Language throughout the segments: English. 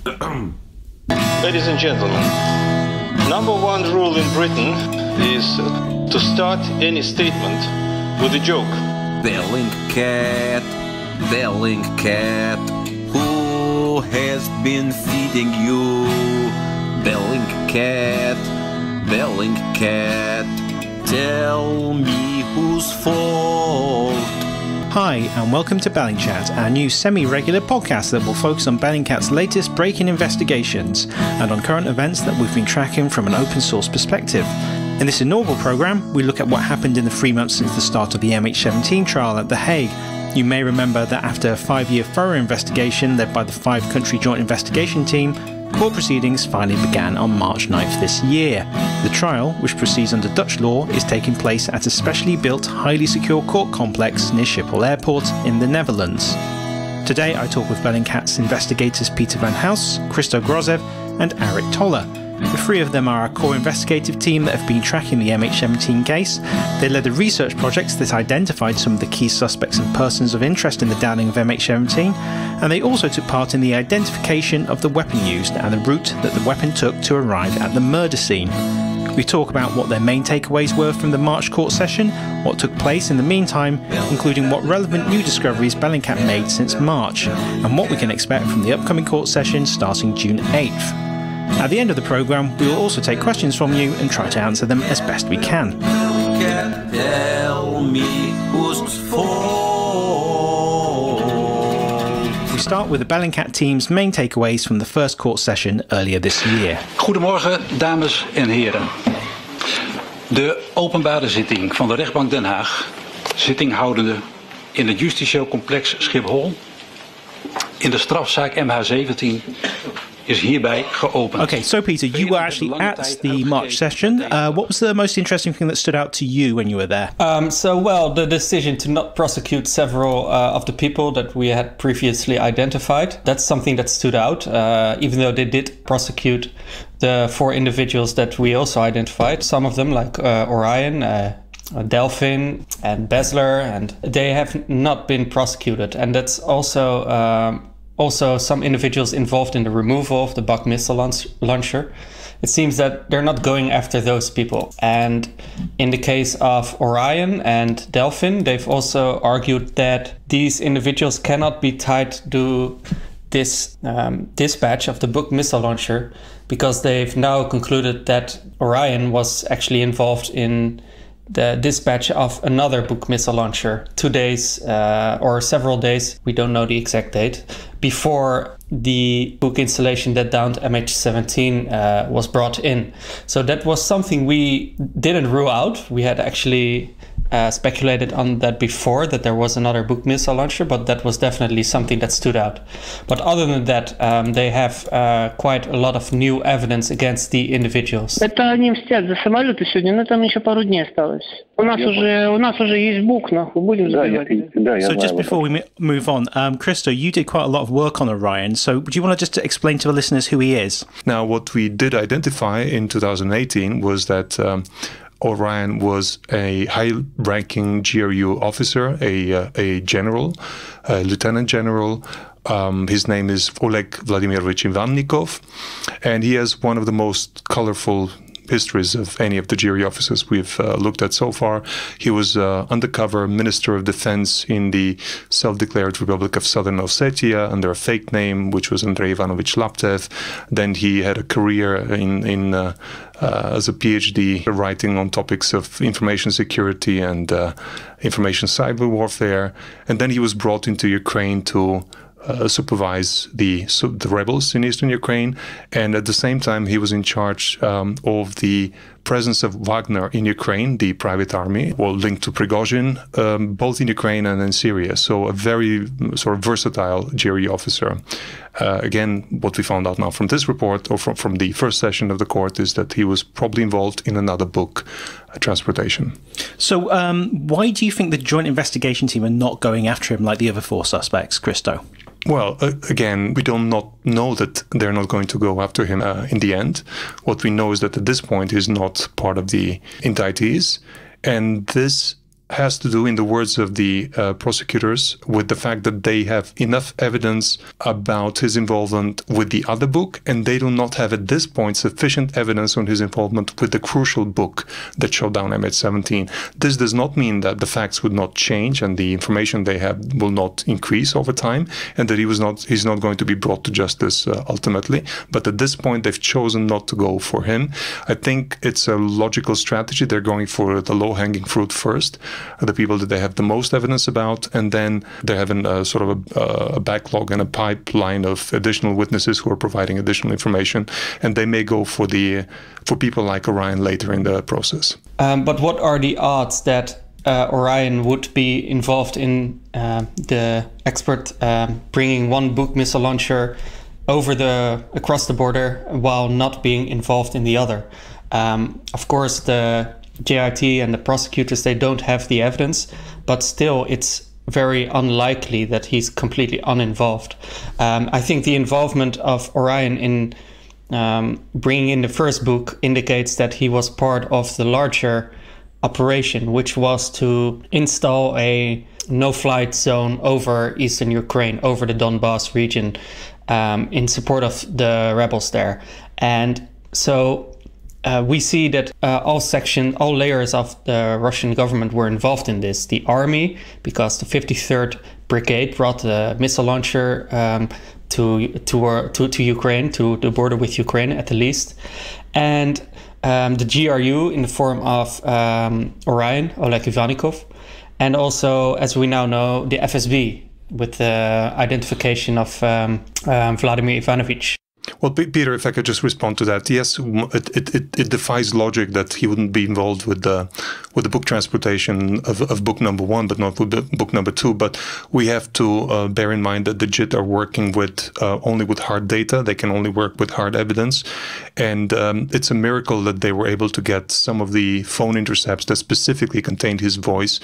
Ladies and gentlemen, number one rule in Britain is to start any statement with a joke. Bellingcat, Bellingcat, who has been feeding you? Bellingcat, Bellingcat, tell me whose fault. Hi, and welcome to BellingChat, our new semi-regular podcast that will focus on Bellingcat's latest breaking investigations and on current events that we've been tracking from an open source perspective. In this inaugural programme, we look at what happened in the 3 months since the start of the MH17 trial at The Hague. You may remember that after a 5-year thorough investigation led by the 5-country joint investigation team, court proceedings finally began on March 9th this year. The trial, which proceeds under Dutch law, is taking place at a specially built, highly secure court complex near Schiphol Airport in the Netherlands. Today I talk with Bellingcat's investigators Pieter van Huis, Christo Grozev and Aric Toler. The three of them are our core investigative team that have been tracking the MH17 case. They led the research projects that identified some of the key suspects and persons of interest in the downing of MH17, and they also took part in the identification of the weapon used and the route that the weapon took to arrive at the murder scene. We talk about what their main takeaways were from the March court session, what took place in the meantime, including what relevant new discoveries Bellingcat made since March, and what we can expect from the upcoming court session starting June 8th. At the end of the programme, we will also take questions from you and try to answer them as best we can. Tell me whose fault. We start with the Bellingcat team's main takeaways from the first court session earlier this year. Goedemorgen, dames en heren. De openbare zitting van de rechtbank Den Haag, zitting houdende in het justitieel complex Schiphol, in de strafzaak MH17, is hierbij geopend. Okay, so Peter, you were actually at the March session. What was the most interesting thing that stood out to you when you were there? The decision to not prosecute several of the people that we had previously identified. That's something that stood out, even though they did prosecute the 4 individuals that we also identified. Some of them, like Orion, Delphine and Besler, and they have not been prosecuted. And that's also some individuals involved in the removal of the Buk missile launcher. It seems that they're not going after those people. And in the case of Orion and Delphine, they've also argued that these individuals cannot be tied to this dispatch of the Buk missile launcher, because they've now concluded that Orion was actually involved in the dispatch of another Buk missile launcher 2 days or several days, we don't know the exact date, before the Buk installation that downed MH17 was brought in. So that was something we didn't rule out. We had actually speculated on that before, that there was another Buk missile launcher, but that was definitely something that stood out. But other than that, they have quite a lot of new evidence against the individuals. Это они мстят за самолеты сегодня, но там еще пару дней осталось. У нас уже есть Бук, нахуй, будем забивать. So just before we move on, Christo, you did quite a lot of work on Orion, so do you want to just explain to the listeners who he is? Now, what we did identify in 2018 was that Orion was a high-ranking GRU officer, a general, a lieutenant general. His name is Oleg Vladimirovich Ivannikov, and he has one of the most colorful histories of any of the GRU officers we've looked at so far. He was undercover Minister of Defense in the self-declared Republic of Southern Ossetia under a fake name, which was Andrei Ivanovich Laptev. Then he had a career as a PhD writing on topics of information security and information cyber warfare. And then he was brought into Ukraine to supervise the rebels in eastern Ukraine, and at the same time he was in charge of the presence of Wagner in Ukraine, the private army, linked to Prigozhin, both in Ukraine and in Syria. So a very sort of versatile GRE officer. Again, what we found out now from this report, or from the first session of the court, is that he was probably involved in another book transportation. So why do you think the joint investigation team are not going after him like the other 4 suspects, Christo? Well, again, we do not know that they're not going to go after him in the end. What we know is that at this point he's not part of the indictees. And this has to do, in the words of the prosecutors, with the fact that they have enough evidence about his involvement with the other book, and they do not have at this point sufficient evidence on his involvement with the crucial book that shot down MH17. This does not mean that the facts would not change and the information they have will not increase over time, and that he's not going to be brought to justice ultimately. But at this point, they've chosen not to go for him. I think it's a logical strategy. They're going for the low-hanging fruit first, the people that they have the most evidence about, and then they're having a sort of a backlog and a pipeline of additional witnesses who are providing additional information, and they may go for people like Orion later in the process. But what are the odds that Orion would be involved in the expert bringing one Buk missile launcher across the border while not being involved in the other? Of course, the JIT and the prosecutors, they don't have the evidence, but still it's very unlikely that he's completely uninvolved. I think the involvement of Orion in bringing in the first Buk indicates that he was part of the larger operation, which was to install a no-flight zone over eastern Ukraine, over the Donbass region, in support of the rebels there. And so we see that all layers of the Russian government were involved in this. The army, because the 53rd Brigade brought the missile launcher to Ukraine, to the border with Ukraine at the least, and the GRU in the form of Orion, Oleg Ivanikov, and also, as we now know, the FSB with the identification of Vladimir Ivanovich. Well, Peter, if I could just respond to that. Yes, it defies logic that he wouldn't be involved with the book transportation of book number 1, but not with book number 2. But we have to bear in mind that the JIT are working with only with hard data. They can only work with hard evidence. And it's a miracle that they were able to get some of the phone intercepts that specifically contained his voice,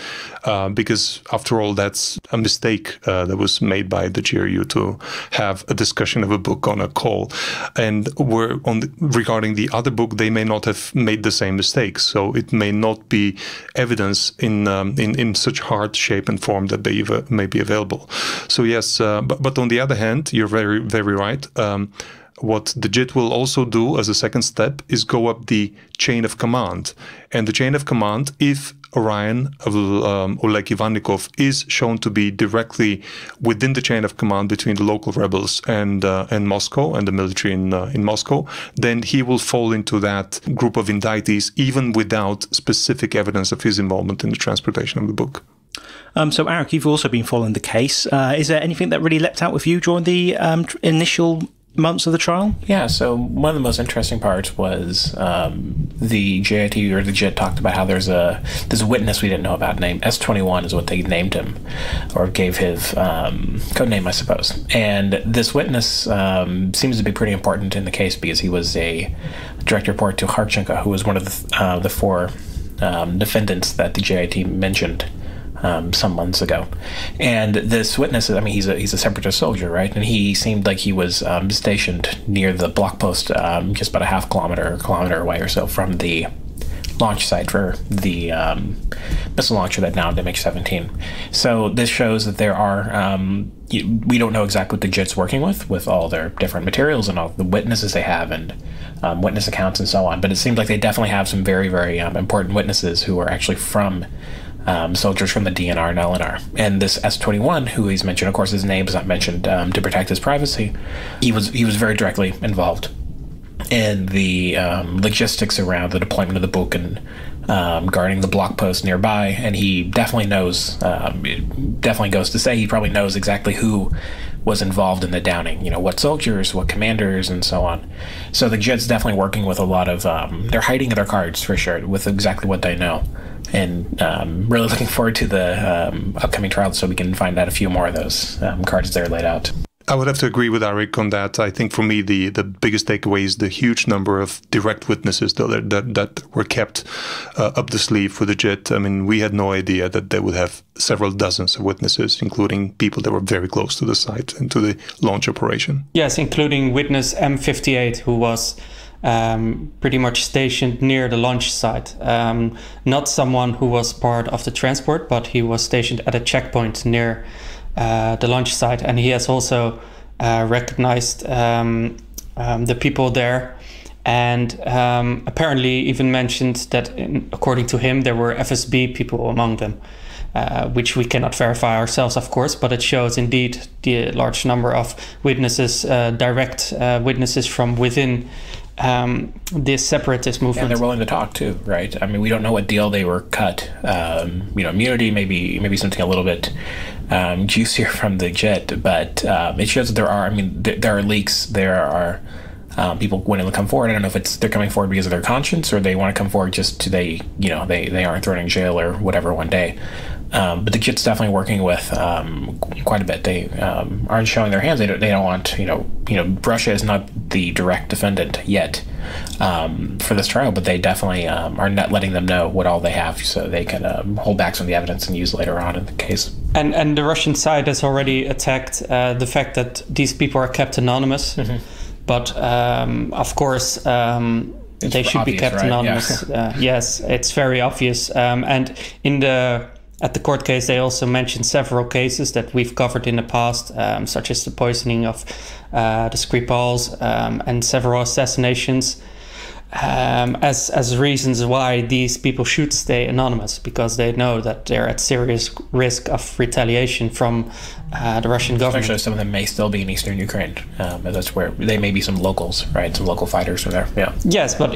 because after all, that's a mistake that was made by the GRU to have a discussion of a book on a call. And regarding the other book, they may not have made the same mistakes. So it may not be evidence in such hard shape and form that they may be available. So yes, but on the other hand, you're very, very right. What the JIT will also do as a second step is go up the chain of command. And the chain of command, if Orion of Oleg Ivanikov is shown to be directly within the chain of command between the local rebels and Moscow and the military in Moscow, then he will fall into that group of indictees even without specific evidence of his involvement in the transportation of the book. So, Aric, you've also been following the case. Is there anything that really leapt out with you during the initial months of the trial? Yeah, so one of the most interesting parts was the JIT or the JIT talked about how there's a witness we didn't know about named S21 is what they named him, or gave his code name, I suppose. And this witness seems to be pretty important in the case because he was a direct report to Harchenko, who was one of the 4 defendants that the JIT mentioned some months ago. And this witness, I mean, he's a separatist soldier, right? And he seemed like he was stationed near the block post, just about a half kilometer away or so from the launch site for the missile launcher that downed MH17. So this shows that there are, we don't know exactly what the JIT's working with all their different materials and all the witnesses they have and witness accounts and so on. But it seems like they definitely have some very, very important witnesses who are actually from soldiers from the DNR and LNR. And this S21, who he's mentioned, of course his name is not mentioned to protect his privacy, he was very directly involved in the logistics around the deployment of the Buk and guarding the block post nearby. And he definitely knows, it definitely goes to say he probably knows exactly who was involved in the downing, what soldiers, what commanders, and so on. So the JIT's definitely working with a lot of, they're hiding their cards for sure, with exactly what they know. And really looking forward to the upcoming trial so we can find out a few more of those cards there laid out. I would have to agree with Aric on that. I think for me, the biggest takeaway is the huge number of direct witnesses that were kept up the sleeve for the JIT. I mean, we had no idea that they would have several dozens of witnesses, including people that were very close to the site and to the launch operation. Yes, including witness M58, who was pretty much stationed near the launch site. Not someone who was part of the transport, but he was stationed at a checkpoint near the launch site, and he has also recognized the people there, and apparently even mentioned that, according to him, there were FSB people among them, which we cannot verify ourselves, of course, but it shows indeed the large number of witnesses, direct witnesses from within this separatist movement. And they're willing to talk too, right? I mean, we don't know what deal they were cut. Immunity, maybe something a little bit juicier from the JET, but it shows that there are. I mean, there are leaks. There are people wanting to come forward. I don't know if they're coming forward because of their conscience, or they want to come forward just to they aren't thrown in jail or whatever one day. But the JIT's definitely working with quite a bit. They aren't showing their hands. They don't want, Russia is not the direct defendant yet for this trial, but they definitely are not letting them know what all they have, so they can hold back some of the evidence and use later on in the case. And the Russian side has already attacked the fact that these people are kept anonymous, but of course they should be kept anonymous. Yeah. Yes, it's very obvious. And at the court case, they also mentioned several cases that we've covered in the past, such as the poisoning of the Skripals and several assassinations, as reasons why these people should stay anonymous, because they know that they're at serious risk of retaliation from the Russian government. Actually, some of them may still be in eastern Ukraine. That's where they may be some locals, right? Some local fighters from there. Yeah. Yes, but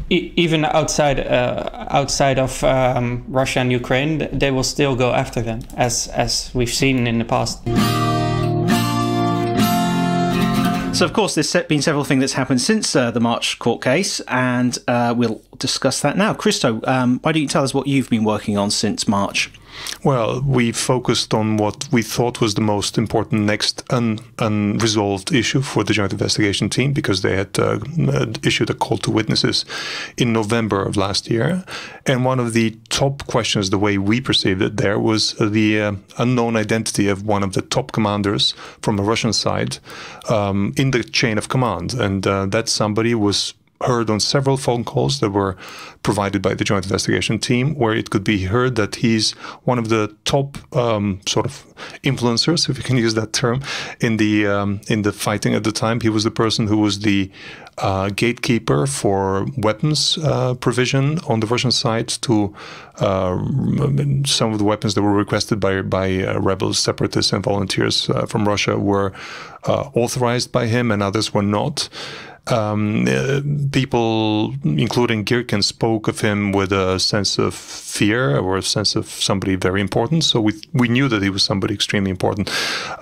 even outside of Russia and Ukraine, they will still go after them, as we've seen in the past. So, of course, there's been several things that's happened since the March court case, and we'll discuss that now. Christo, why don't you tell us what you've been working on since March? Well, we focused on what we thought was the most important next unresolved issue for the Joint Investigation Team, because they had issued a call to witnesses in November of last year. And one of the top questions, the way we perceived it there, was the unknown identity of one of the top commanders from the Russian side in the chain of command. And that somebody was heard on several phone calls that were provided by the Joint Investigation Team, where it could be heard that he's one of the top sort of influencers, if you can use that term, in the fighting at the time. He was the person who was the gatekeeper for weapons provision on the Russian side to some of the weapons that were requested by rebels, separatists, and volunteers from Russia were authorized by him, and others were not. People, including Girkin, spoke of him with a sense of fear or a sense of somebody very important. So we knew that he was somebody extremely important.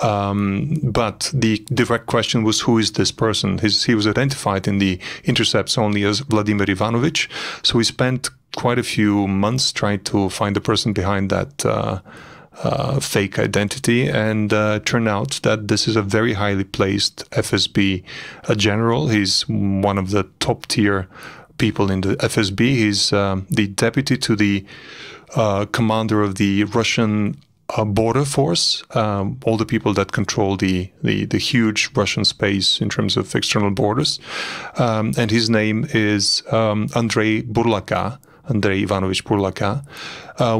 But the direct question was, who is this person? He was identified in the intercepts only as Vladimir Ivanovich. So we spent quite a few months trying to find the person behind that fake identity, and turned out that this is a very highly placed FSB general. He's one of the top tier people in the FSB. He's the deputy to the commander of the Russian border force, all the people that control the huge Russian space in terms of external borders. And his name is Andrei Ivanovich Burlaka.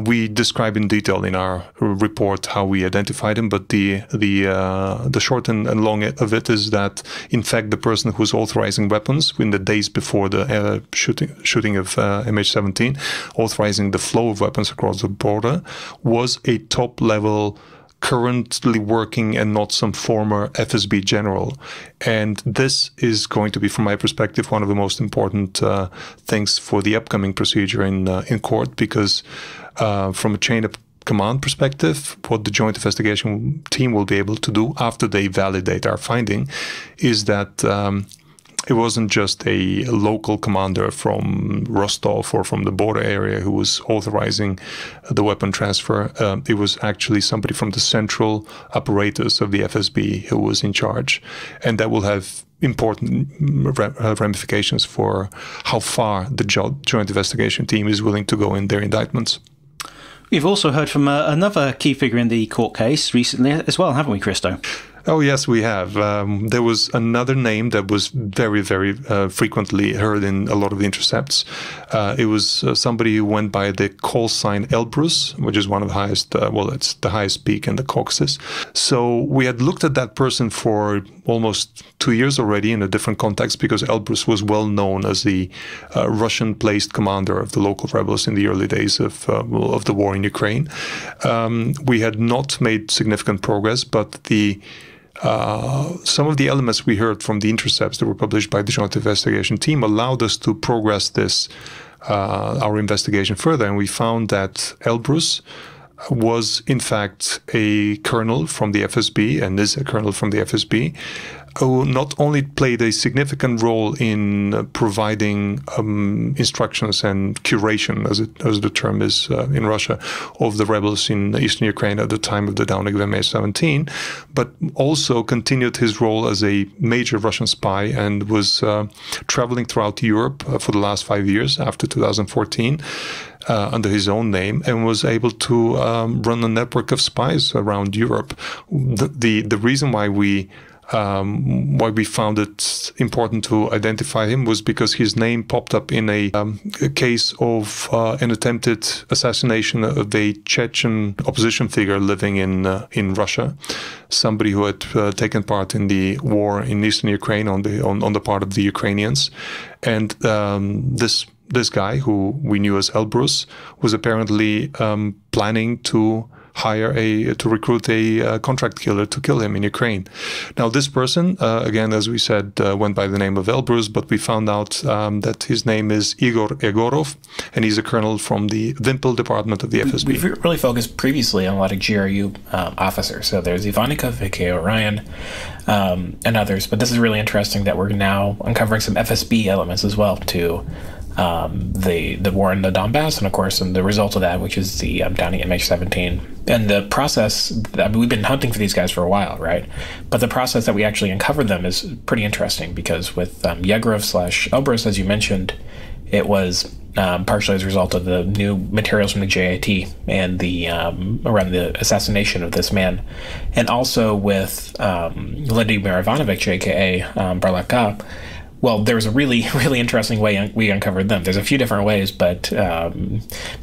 We describe in detail in our report how we identified him, but the short and long of it is that, in fact, the person who was authorizing weapons in the days before the shooting of MH17, authorizing the flow of weapons across the border, was a top-level currently working and not some former FSB general. And this is going to be, from my perspective, one of the most important things for the upcoming procedure in court, because from a chain of command perspective, what the Joint Investigation Team will be able to do after they validate our finding is that it wasn't just a local commander from Rostov or from the border area who was authorizing the weapon transfer. It was actually somebody from the central apparatus of the FSB who was in charge. And that will have important ramifications for how far the Joint Investigation Team is willing to go in their indictments. We've also heard from another key figure in the court case recently as well, haven't we, Christo? Oh, yes, we have. There was another name that was very, very frequently heard in a lot of the intercepts. It was somebody who went by the call sign Elbrus, which is one of the highest, it's the highest peak in the Caucasus. So we had looked at that person for almost 2 years already in a different context, because Elbrus was well known as the Russian-placed commander of the local rebels in the early days of the war in Ukraine. We had not made significant progress, but some of the elements we heard from the intercepts that were published by the Joint Investigation Team allowed us to progress our investigation further, and we found that Elbrus was in fact a colonel from the FSB, and is a colonel from the FSB, who not only played a significant role in providing instructions and curation, as the term is in Russia, of the rebels in eastern Ukraine at the time of the downing of MH17, but also continued his role as a major Russian spy and was traveling throughout Europe for the last 5 years after 2014. Under his own name, and was able to run a network of spies around Europe. The reason why we found it important to identify him was because his name popped up in a case of an attempted assassination of a Chechen opposition figure living in Russia, somebody who had taken part in the war in eastern Ukraine on the part of the Ukrainians, and this guy, who we knew as Elbrus, was apparently planning to recruit a contract killer to kill him in Ukraine. Now, this person, again, as we said, went by the name of Elbrus, but we found out that his name is Igor Egorov, and he's a colonel from the Vimpel department of the FSB. We've really focused previously on a lot of GRU officers. So there's Ivanikov, aka Orion, and others. But this is really interesting that we're now uncovering some FSB elements as well to the war in the Donbass, and of course, and the result of that, which is the downing MH17. And the process, we've been hunting for these guys for a while, right? But the process that we actually uncovered them is pretty interesting, because with Yegorov/Elbrus, as you mentioned, it was partially as a result of the new materials from the JIT and the around the assassination of this man, and also with Vladimir Ivanovich, aka Barlaka. Well, there was a really, really interesting way we uncovered them. There's a few different ways, but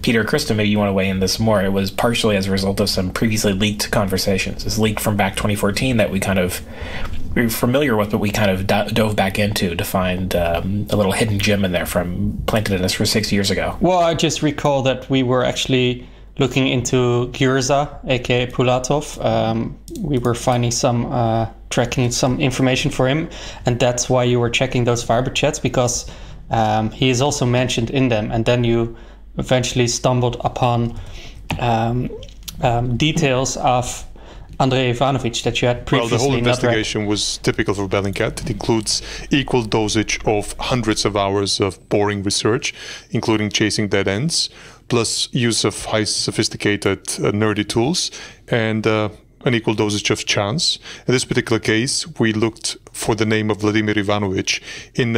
Peter, Christo, maybe you want to weigh in this more. It was partially as a result of some previously leaked conversations. It's leaked from back 2014 that we were familiar with, but we kind of dove back into to find a little hidden gem in there planted in us for 6 years ago. Well, I just recall that we were actually looking into Gyrza, aka Pulatov. We were finding tracking some information for him, and that's why you were checking those Viber chats, because he is also mentioned in them, and then you eventually stumbled upon details of Andrei Ivanovich that you had previously. Well, the whole investigation was typical for Bellingcat. It includes equal dosage of hundreds of hours of boring research, including chasing dead ends, plus use of high sophisticated nerdy tools, and an equal dosage of chance. In this particular case, we looked for the name of Vladimir Ivanovich in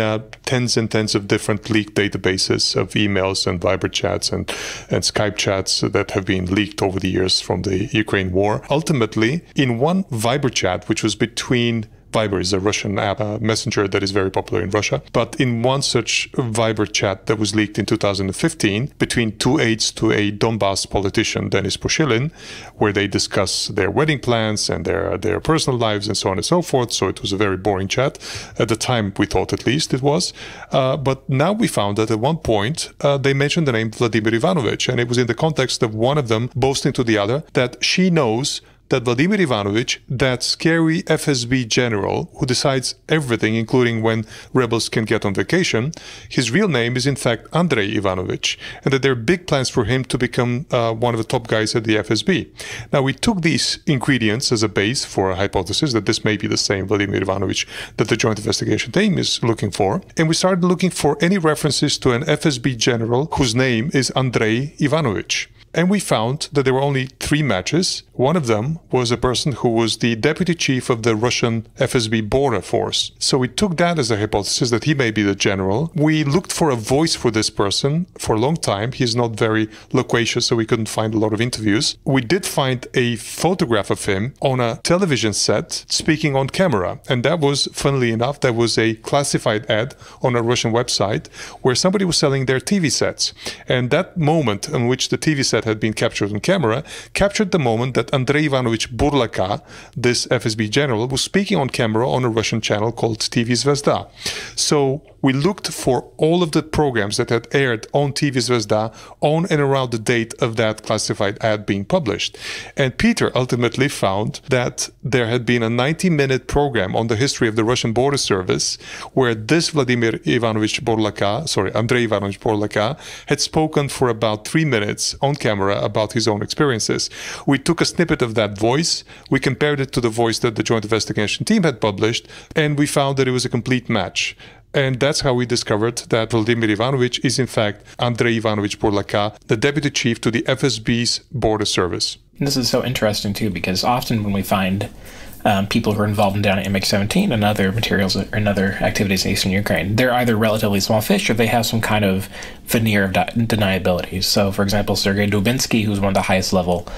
tens and tens of different leaked databases of emails and Viber chats and Skype chats that have been leaked over the years from the Ukraine war. Ultimately, in one Viber chat, which was between Viber is a Russian app, messenger that is very popular in Russia. But in one such Viber chat that was leaked in 2015 between two aides to a Donbass politician, Denis Pushilin, where they discuss their wedding plans and their personal lives and so on and so forth. So it was a very boring chat. At the time, we thought at least it was. But now we found that at one point, they mentioned the name Vladimir Ivanovich. And it was in the context of one of them boasting to the other that she knows that Vladimir Ivanovich, that scary FSB general who decides everything, including when rebels can get on vacation, his real name is in fact Andrei Ivanovich, and that there are big plans for him to become one of the top guys at the FSB. Now, we took these ingredients as a base for a hypothesis that this may be the same Vladimir Ivanovich that the Joint Investigation Team is looking for, and we started looking for any references to an FSB general whose name is Andrei Ivanovich. And we found that there were only 3 matches. One of them was a person who was the deputy chief of the Russian FSB border force. So we took that as a hypothesis that he may be the general. We looked for a voice for this person for a long time. He's not very loquacious, so we couldn't find a lot of interviews. We did find a photograph of him on a television set speaking on camera. And that was, funnily enough, that was a classified ad on a Russian website where somebody was selling their TV sets. And that moment in which the TV set had been captured on camera captured the moment that Andrei Ivanovich Burlaka, this FSB general, was speaking on camera on a Russian channel called TV Zvezda. So we looked for all of the programs that had aired on TV Zvezda on and around the date of that classified ad being published. And Peter ultimately found that there had been a 90-minute program on the history of the Russian border service where this Andrei Ivanovich Burlaka had spoken for about 3 minutes on camera about his own experiences. We took a snippet of that voice, we compared it to the voice that the Joint Investigation Team had published, and we found that it was a complete match. And that's how we discovered that Vladimir Ivanovich is in fact Andrei Ivanovich Burlaka, the deputy chief to the FSB's border service. And this is so interesting too, because often when we find people who are involved in down at MH17 and other materials and other activities in eastern Ukraine, they're either relatively small fish or they have some kind of veneer of deniability. So, for example, Sergei Dubinsky, who's one of the highest level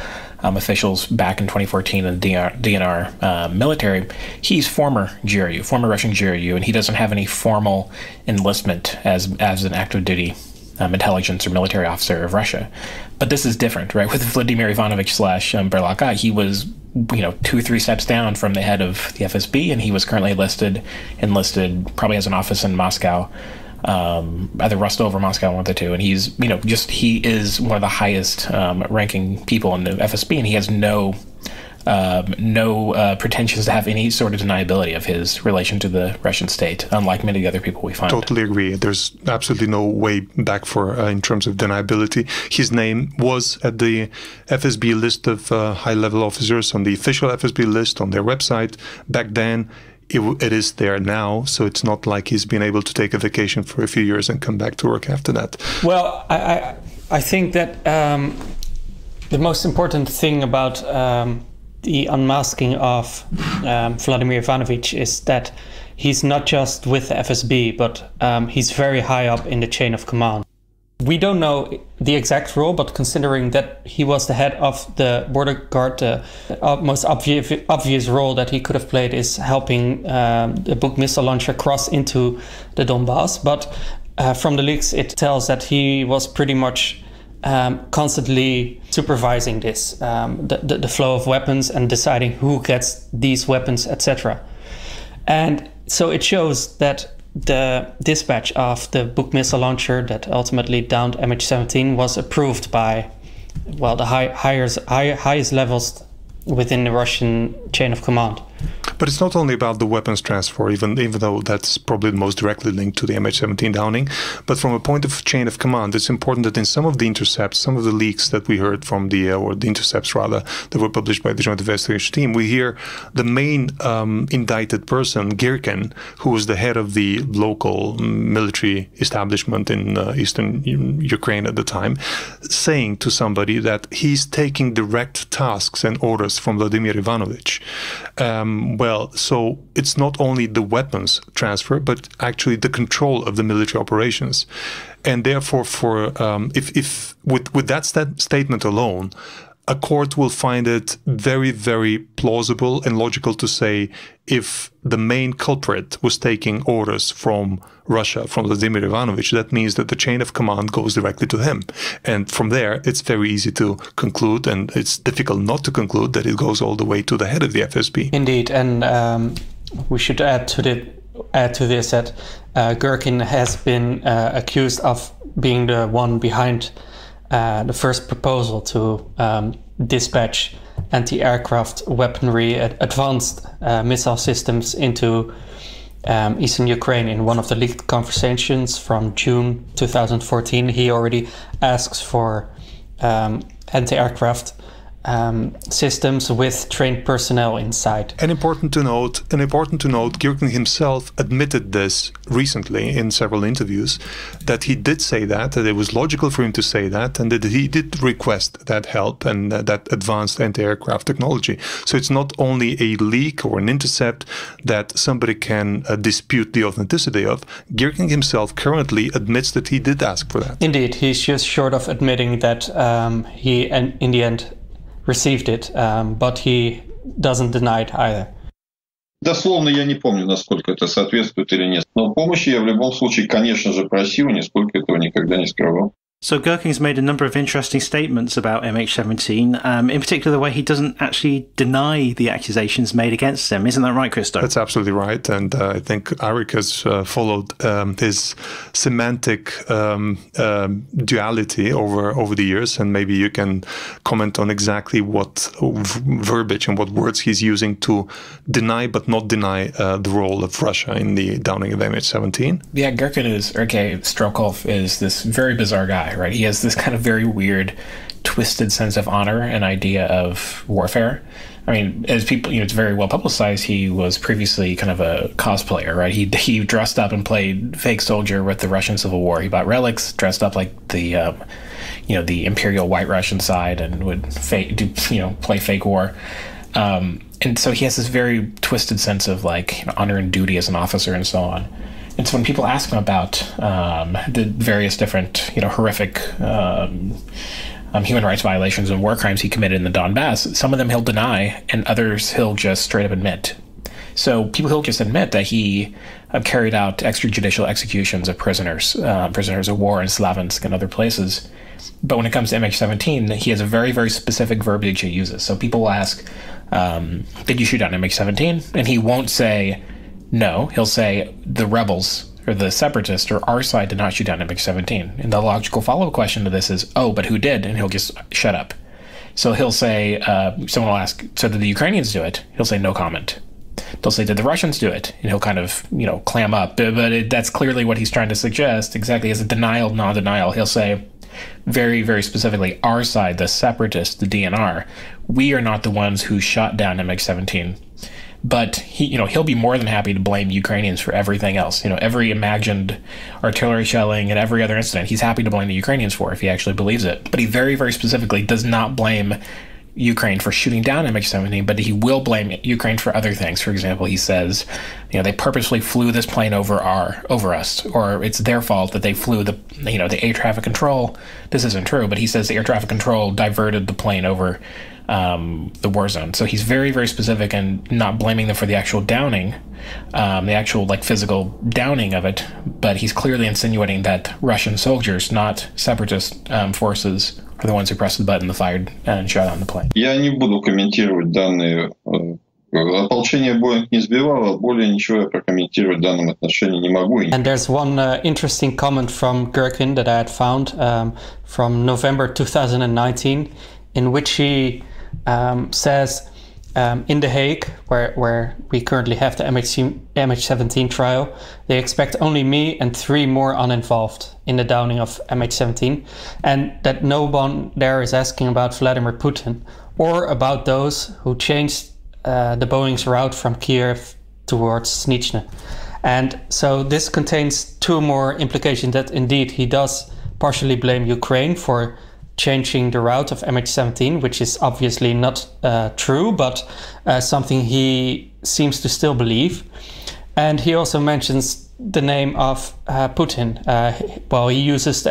officials back in 2014 in the DNR military, he's former GRU, former Russian GRU, and he doesn't have any formal enlistment as an active duty intelligence or military officer of Russia. But this is different, right? With Vladimir Ivanovich / Burlaka, he was 2 or 3 steps down from the head of the FSB, and he was currently enlisted, probably has an office in Moscow, either Rostov or Moscow, one of the two. And he's, he is one of the highest ranking people in the FSB, and he has no pretensions to have any sort of deniability of his relation to the Russian state, unlike many other people we find. Totally agree. There's absolutely no way back for in terms of deniability. His name was at the FSB list of high-level officers, on the official FSB list on their website. Back then, it is there now, so it's not like he's been able to take a vacation for a few years and come back to work after that. Well, I think that the most important thing about the unmasking of Vladimir Ivanovich is that he's not just with the FSB, but he's very high up in the chain of command. We don't know the exact role, but considering that he was the head of the border guard, the most obvious role that he could have played is helping the Buk missile launcher cross into the Donbass. But from the leaks, it tells that he was pretty much constantly supervising this, the flow of weapons and deciding who gets these weapons, etc. And so it shows that the dispatch of the Buk missile launcher that ultimately downed MH17 was approved by, well, the highest levels within the Russian chain of command. But it's not only about the weapons transfer, even though that's probably the most directly linked to the MH17 downing. But from a point of chain of command, it's important that in some of the intercepts, some of the leaks that we heard from or the intercepts rather, that were published by the Joint Investigation Team, we hear the main indicted person, Girkin, who was the head of the local military establishment in eastern Ukraine at the time, saying to somebody that he's taking direct tasks and orders from Vladimir Ivanovich. Well, so it's not only the weapons transfer, but actually the control of the military operations. And therefore, if with that statement alone, a court will find it very, very plausible and logical to say if the main culprit was taking orders from Russia, from Vladimir Ivanovich, that means that the chain of command goes directly to him. And from there, it's very easy to conclude, and it's difficult not to conclude, that it goes all the way to the head of the FSB. Indeed, and we should add to this that Girkin has been accused of being the one behind the first proposal to dispatch anti-aircraft weaponry, advanced missile systems into eastern Ukraine. In one of the leaked conversations from June 2014, he already asks for anti-aircraft systems with trained personnel inside. And important to note, Girkin himself admitted this recently in several interviews, that he did say that it was logical for him to say that, and that he did request that help and that advanced anti-aircraft technology. So it's not only a leak or an intercept that somebody can dispute the authenticity of. Girkin himself currently admits that he did ask for that. Indeed, he's just short of admitting that he, in the end, received it, but he doesn't deny it either. Дословно я не помню, насколько это соответствует или нет. Но помощи я в любом случае, конечно же, просил, нисколько этого никогда не скрывал. So Girkin's made a number of interesting statements about MH17, in particular the way he doesn't actually deny the accusations made against him. Isn't that right, Christo? That's absolutely right. And I think Aric has followed his semantic duality over the years. And maybe you can comment on exactly what verbiage and what words he's using to deny but not deny the role of Russia in the downing of MH17. Yeah, Girkin Aric Toler is this very bizarre guy. Right, he has this kind of very weird, twisted sense of honor and idea of warfare. I mean, as people, it's very well publicized. He was previously kind of a cosplayer, right? He dressed up and played fake soldier with the Russian Civil War. He bought relics, dressed up like the, the Imperial White Russian side, and would play fake war. And so he has this very twisted sense of honor and duty as an officer and so on. And so when people ask him about the various different, horrific human rights violations and war crimes he committed in the Donbass, some of them he'll deny, and others he'll just straight up admit. So he'll just admit that he carried out extrajudicial executions of prisoners of war in Slaviansk and other places. But when it comes to MH17, he has a very, very specific verbiage he uses. So people will ask, did you shoot down MH17? And he won't say, no. He'll say, the rebels or the separatists or our side did not shoot down MH17. And the logical follow-up question to this is, oh, but who did? And he'll just shut up. So he'll say, someone will ask, so did the Ukrainians do it? He'll say, no comment. They'll say, did the Russians do it? And he'll kind of, clam up. But that's clearly what he's trying to suggest, exactly as a denial, non-denial. He'll say, very, very specifically, our side, the separatists, the DNR, we are not the ones who shot down MH17. But he'll be more than happy to blame Ukrainians for everything else. Every imagined artillery shelling and every other incident, he's happy to blame the Ukrainians for if he actually believes it. But he very, very specifically does not blame Ukraine for shooting down MH17, but he will blame Ukraine for other things. For example, he says, they purposely flew this plane over us, or it's their fault that they flew the air traffic control. This isn't true, but he says the air traffic control diverted the plane over the war zone. So he's very, very specific and not blaming them for the actual downing, the actual physical downing of it, but he's clearly insinuating that Russian soldiers, not separatist forces, are the ones who pressed the button, fired, and shot on the plane. Я не буду комментировать данные. Ополчение Боинг не сбивало, более ничего я прокомментировать в данном отношении не могу. And there's one interesting comment from Girkin that I had found from November 2019, in which he says in The Hague, where we currently have the MH17 trial, they expect only me and 3 more uninvolved in the downing of MH17, and that no one there is asking about Vladimir Putin or about those who changed the Boeing's route from Kiev towards Snitchne. And so this contains 2 more implications that indeed he does partially blame Ukraine for changing the route of MH17, which is obviously not true, but something he seems to still believe. And he also mentions the name of Putin. He uses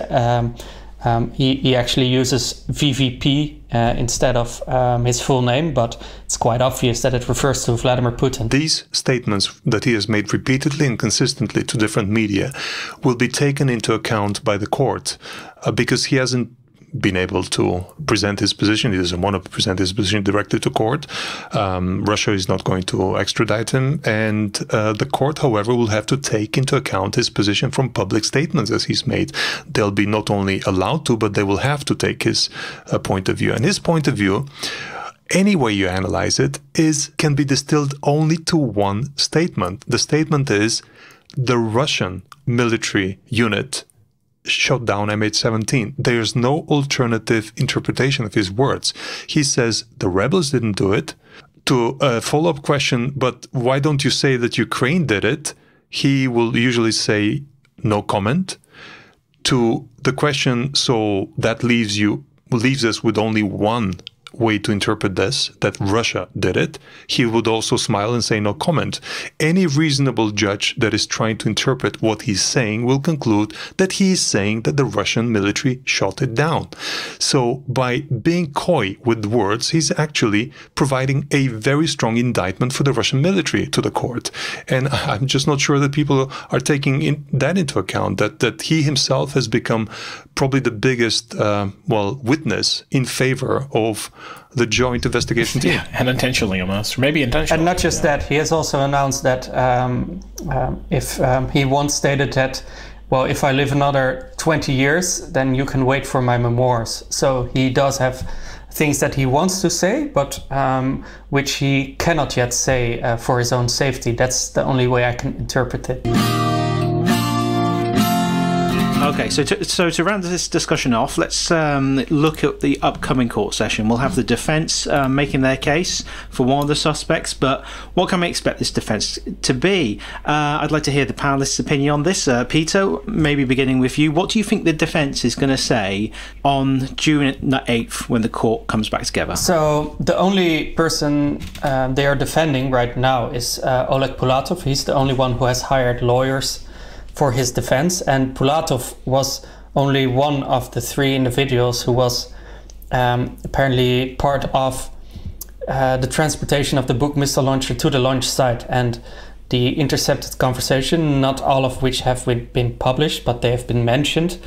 he actually uses VVP instead of his full name, but it's quite obvious that it refers to Vladimir Putin. These statements that he has made repeatedly and consistently to different media will be taken into account by the court because he hasn't been able to present his position. He doesn't want to present his position directly to court. Russia is not going to extradite him. And the court, however, will have to take into account his position from public statements as he's made. They'll be not only allowed to, but they will have to take his point of view. And his point of view, any way you analyze it, can be distilled only to one statement. The statement is the Russian military unit shot down MH17. There's no alternative interpretation of his words. He says the rebels didn't do it. To a follow-up question, but why don't you say that Ukraine did it? He will usually say no comment. To the question, so that leaves us with only one way to interpret this, that Russia did it, he would also smile and say no comment. Any reasonable judge that is trying to interpret what he's saying will conclude that he is saying that the Russian military shot it down. So by being coy with words, he's actually providing a very strong indictment for the Russian military to the court. And I'm just not sure that people are taking that into account, that he himself has become probably the biggest witness in favor of the joint investigation team. Yeah, and intentionally almost, or maybe intentionally. And not just that, he has also announced that he once stated that, well, if I live another 20 years, then you can wait for my memoirs. So he does have things that he wants to say, but which he cannot yet say for his own safety. That's the only way I can interpret it. Okay, so to round this discussion off, let's look at the upcoming court session. We'll have the defence making their case for one of the suspects, but what can we expect this defence to be? I'd like to hear the panellists' opinion on this. Peter, maybe beginning with you, what do you think the defence is going to say on June 8th when the court comes back together? So the only person they are defending right now is Oleg Pulatov. He's the only one who has hired lawyers for his defense, and Pulatov was only one of the three individuals who was apparently part of the transportation of the book Missile Launcher to the launch site, and the intercepted conversation, not all of which have been published, but they have been mentioned,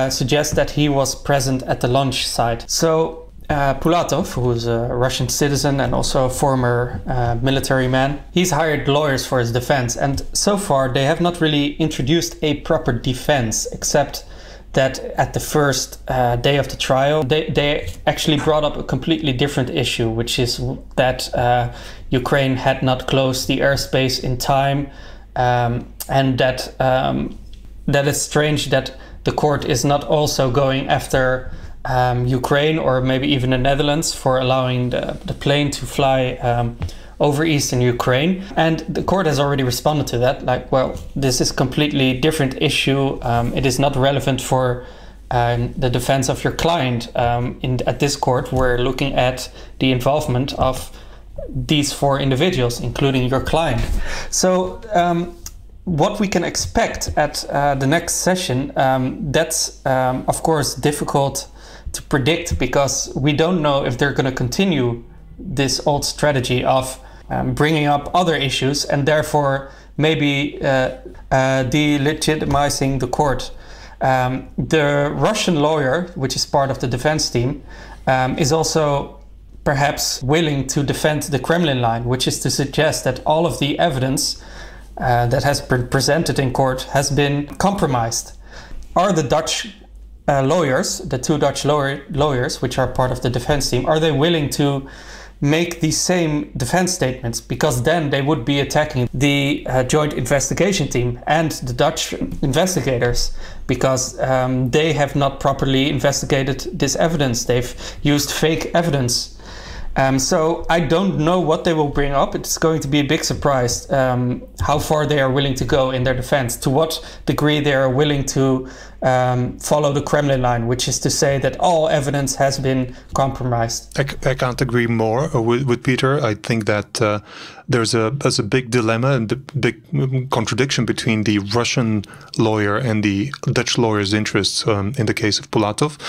suggests that he was present at the launch site. So Pulatov, who is a Russian citizen and also a former military man, he's hired lawyers for his defense, and so far they have not really introduced a proper defense, except that at the first day of the trial they actually brought up a completely different issue, which is that Ukraine had not closed the airspace in time, and that it's strange that the court is not also going after Ukraine or maybe even the Netherlands for allowing the plane to fly over eastern Ukraine. And the court has already responded to that, like, well, this is a completely different issue. It is not relevant for the defense of your client. At this court, we're looking at the involvement of these four individuals, including your client. So what we can expect at the next session, that's of course difficult to predict, because we don't know if they're going to continue this old strategy of bringing up other issues and therefore maybe delegitimizing the court. The Russian lawyer, which is part of the defense team, is also perhaps willing to defend the Kremlin line, which is to suggest that all of the evidence that has been presented in court has been compromised. Are the Dutch lawyers, the two Dutch lawyers, which are part of the defense team, are they willing to make the same defense statements? Because then they would be attacking the joint investigation team and the Dutch investigators, because they have not properly investigated this evidence. They've used fake evidence. So I don't know what they will bring up. It's going to be a big surprise how far they are willing to go in their defense, to what degree they are willing to follow the Kremlin line, which is to say that all evidence has been compromised. I can't agree more with Peter. I think that there's a big dilemma and a big contradiction between the Russian lawyer and the Dutch lawyer's interests in the case of Pulatov.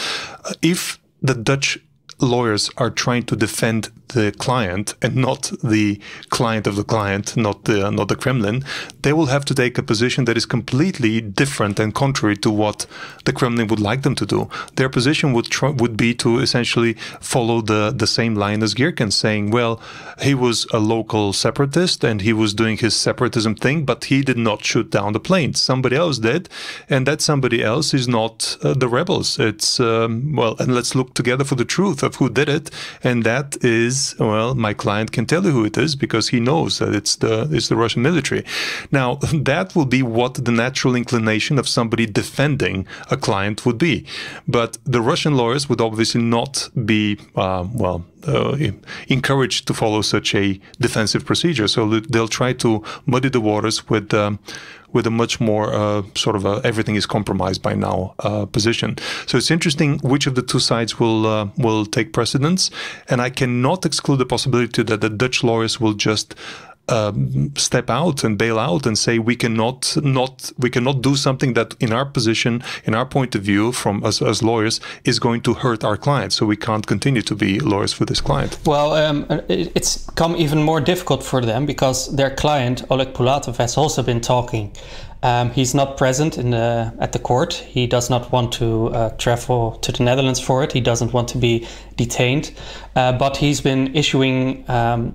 If the Dutch lawyers are trying to defend the client and not the client of the client, not the Kremlin, they will have to take a position that is completely different and contrary to what the Kremlin would like them to do. Their position would be to essentially follow the same line as Girkin, saying, well, he was a local separatist and he was doing his separatism thing, but he did not shoot down the plane. Somebody else did, and that somebody else is not the rebels. It's and let's look together for the truth of who did it, and that is is, well, my client can tell you who it is because he knows that it's the Russian military. Now, that will be what the natural inclination of somebody defending a client would be. But the Russian lawyers would obviously not be, encouraged to follow such a defensive procedure. So they'll try to muddy the waters with a much more everything is compromised by now position. So it's interesting which of the two sides will take precedence, and I cannot exclude the possibility that the Dutch lawyers will just step out and bail out and say we cannot do something that in our position, in our point of view, from us as lawyers, is going to hurt our clients. So we can't continue to be lawyers for this client. Well, it's come even more difficult for them because their client Oleg Pulatov has also been talking. He's not present at the court. He does not want to travel to the Netherlands for it. He doesn't want to be detained. But he's been issuing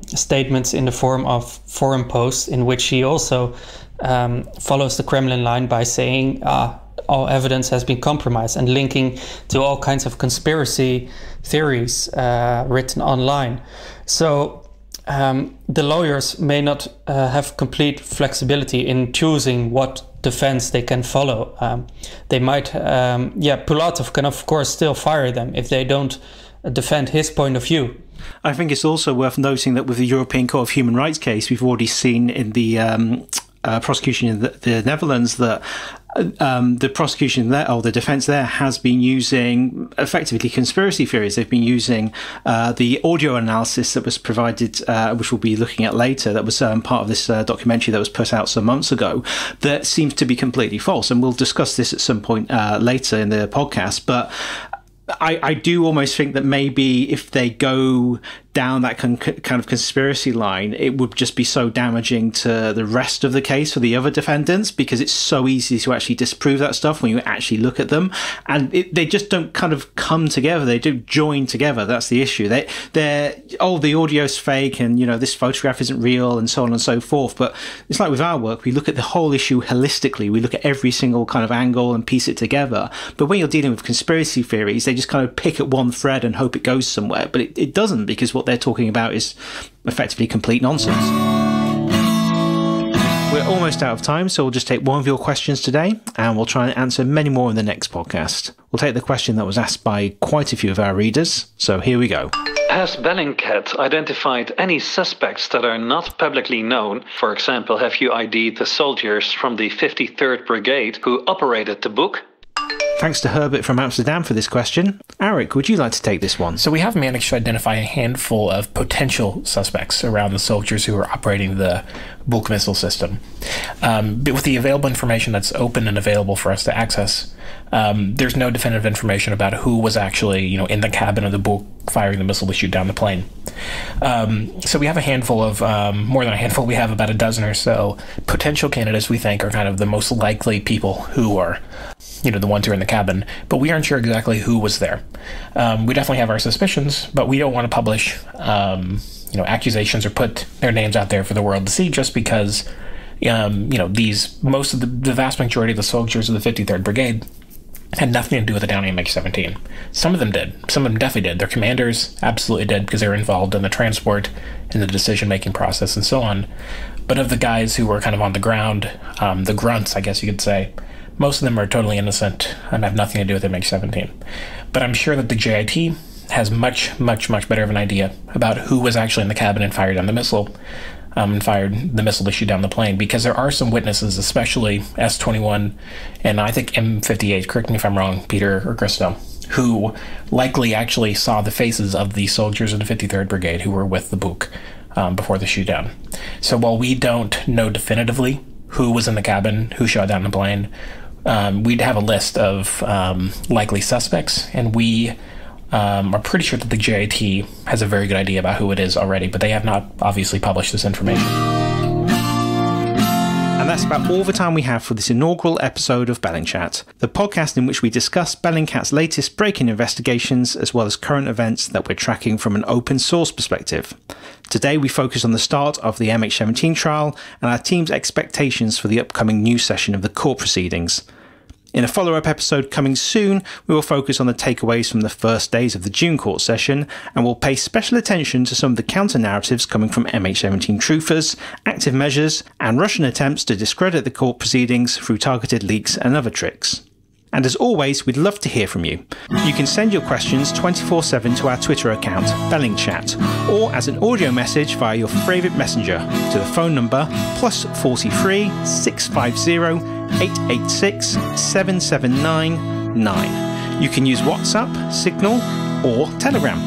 statements in the form of forum posts in which he also follows the Kremlin line by saying all evidence has been compromised and linking to all kinds of conspiracy theories written online. So the lawyers may not have complete flexibility in choosing what defense they can follow. They might, Pulatov can of course still fire them if they don't defend his point of view. I think it's also worth noting that with the European Court of Human Rights case, we've already seen in the prosecution in the Netherlands that the prosecution there, or the defense there, has been using effectively conspiracy theories. They've been using the audio analysis that was provided, which we'll be looking at later, that was part of this documentary that was put out some months ago, that seems to be completely false. And we'll discuss this at some point later in the podcast. But I do almost think that maybe if they go down that kind of conspiracy line, it would just be so damaging to the rest of the case for the other defendants, because it's so easy to actually disprove that stuff when you actually look at them, and they just don't kind of come together. They do join together. That's the issue. They're the audio's fake, and this photograph isn't real, and so on and so forth. But it's like with our work, we look at the whole issue holistically. We look at every single kind of angle and piece it together. But when you're dealing with conspiracy theories, they just kind of pick at one thread and hope it goes somewhere. But it doesn't, because what they're talking about is effectively complete nonsense. We're almost out of time, so we'll just take one of your questions today, and we'll try and answer many more in the next podcast. We'll take the question that was asked by quite a few of our readers, so here we go. Has Bellingcat identified any suspects that are not publicly known? For example, have you ID'd the soldiers from the 53rd Brigade who operated the book? Thanks to Herbert from Amsterdam for this question. Aric, would you like to take this one? So we have managed to identify a handful of potential suspects around the soldiers who are operating the Buk missile system. But with the available information that's open and available for us to access, there's no definitive information about who was actually, in the cabin of the Buk firing the missile to shoot down the plane. So we have a handful of, more than a handful, we have about a dozen or so potential candidates we think are kind of the most likely people who are, the ones who are in the cabin, but we aren't sure exactly who was there. We definitely have our suspicions, but we don't want to publish, accusations or put their names out there for the world to see, just because, most of the vast majority of the soldiers of the 53rd Brigade had nothing to do with the downing MH17. Some of them did. Some of them definitely did. Their commanders absolutely did, because they were involved in the transport and the decision-making process and so on. But of the guys who were kind of on the ground, the grunts, I guess you could say, most of them are totally innocent and have nothing to do with MH17. But I'm sure that the JIT has much, much, much better of an idea about who was actually in the cabin and fired down the missile, and fired the missile to shoot down the plane, because there are some witnesses, especially S-21 and I think M58, correct me if I'm wrong, Peter or Christo, who likely actually saw the faces of the soldiers of the 53rd Brigade who were with the Buk before the shoot down. So while we don't know definitively who was in the cabin, who shot down the plane, we'd have a list of likely suspects, and we are pretty sure that the JIT has a very good idea about who it is already, but they have not obviously published this information. And that's about all the time we have for this inaugural episode of BellingChat, the podcast in which we discuss Bellingcat's latest breaking investigations, as well as current events that we're tracking from an open source perspective. Today we focus on the start of the MH17 trial and our team's expectations for the upcoming new session of the court proceedings. In a follow-up episode coming soon, we will focus on the takeaways from the first days of the June court session, and will pay special attention to some of the counter-narratives coming from MH17 truthers, active measures, and Russian attempts to discredit the court proceedings through targeted leaks and other tricks. And as always, we'd love to hear from you. You can send your questions 24/7 to our Twitter account, BellingChat, or as an audio message via your favourite messenger to the phone number +43 650 886 7799. You can use WhatsApp, Signal, or Telegram.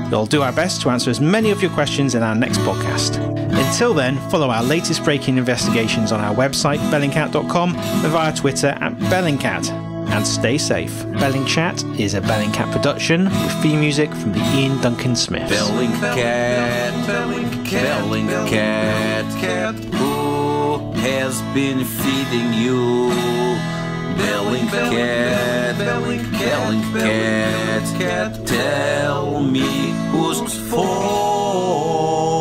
We'll do our best to answer as many of your questions in our next podcast. Until then, follow our latest breaking investigations on our website, bellingcat.com, and via Twitter @BellingCat. And stay safe. BellingChat is a Bellingcat production with theme music from the Ian Duncan Smiths. Bellingcat, Bellingcat, who has been feeding you? Bellingcat, Bellingcat, tell me who's for.